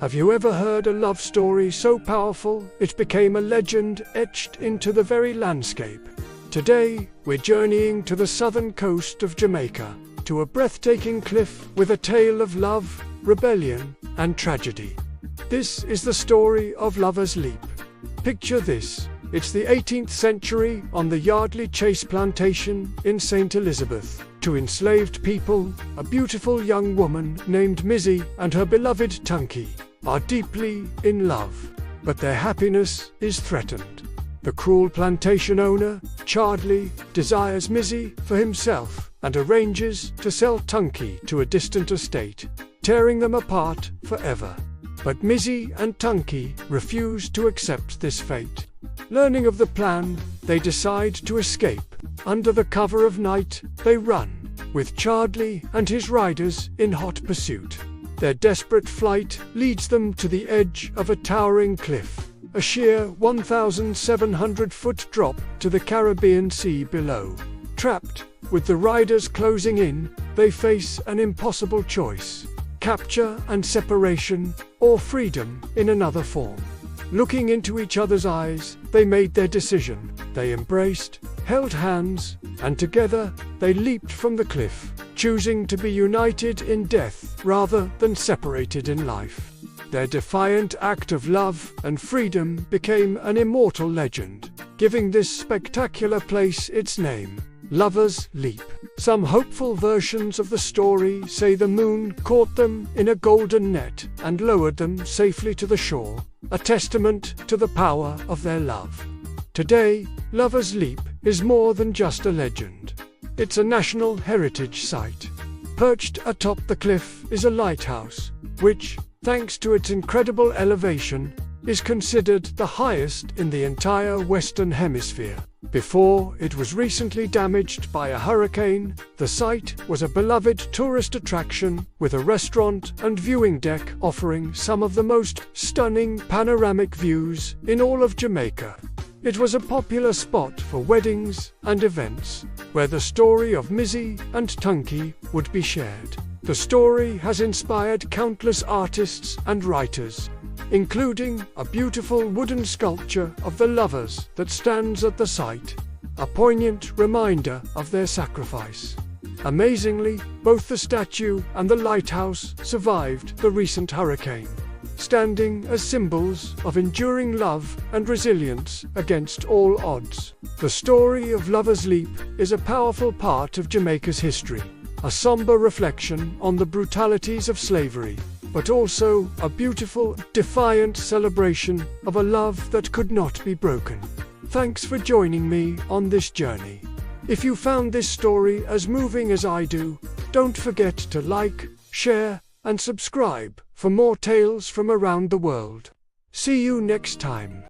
Have you ever heard a love story so powerful it became a legend etched into the very landscape? Today, we're journeying to the southern coast of Jamaica, to a breathtaking cliff with a tale of love, rebellion, and tragedy. This is the story of Lover's Leap. Picture this. It's the 18th century on the Yardley Chase plantation in St. Elizabeth. Two enslaved people, a beautiful young woman named Mizzy and her beloved Tunky, are deeply in love, but their happiness is threatened. The cruel plantation owner, Chardley, desires Mizzy for himself and arranges to sell Tunky to a distant estate, tearing them apart forever. But Mizzy and Tunky refuse to accept this fate. Learning of the plan, they decide to escape. Under the cover of night, they run, with Chardley and his riders in hot pursuit. Their desperate flight leads them to the edge of a towering cliff, a sheer 1,700-foot drop to the Caribbean Sea below. Trapped, with the riders closing in, they face an impossible choice: capture and separation, or freedom in another form. Looking into each other's eyes, they made their decision. They embraced, held hands, and together they leaped from the cliff, choosing to be united in death rather than separated in life. Their defiant act of love and freedom became an immortal legend, giving this spectacular place its name, Lover's Leap. Some hopeful versions of the story say the moon caught them in a golden net and lowered them safely to the shore, a testament to the power of their love. Today, Lover's Leap is more than just a legend. It's a national heritage site. Perched atop the cliff is a lighthouse, which, thanks to its incredible elevation, is considered the highest in the entire Western Hemisphere. Before it was recently damaged by a hurricane, the site was a beloved tourist attraction with a restaurant and viewing deck offering some of the most stunning panoramic views in all of Jamaica. It was a popular spot for weddings and events, where the story of Mizzy and Tunky would be shared. The story has inspired countless artists and writers, including a beautiful wooden sculpture of the lovers that stands at the site, a poignant reminder of their sacrifice. Amazingly, both the statue and the lighthouse survived the recent hurricane, standing as symbols of enduring love and resilience against all odds. The story of Lover's Leap is a powerful part of Jamaica's history, a somber reflection on the brutalities of slavery, but also a beautiful, defiant celebration of a love that could not be broken. Thanks for joining me on this journey. If you found this story as moving as I do, don't forget to like, share, and subscribe for more tales from around the world. See you next time.